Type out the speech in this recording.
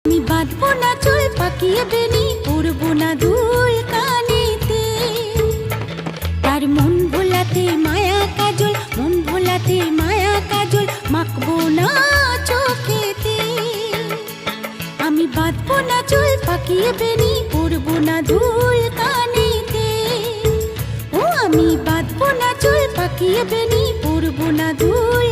আমি বাঁধবো না চুল পাকিয়ে বেনি, পরবো না দুল কানেতে। তার মন ভোলাতে মায়া কাজল, মন ভোলাতে মায়া কাজল মাখবো না চোখেতে। আমি বাঁধবো না চুল পাকিয়ে বেনি, পরবো না দুল কানেতে। ও আমি বাঁধবো না চুল পাকিয়ে বেনি, পরবো না দুল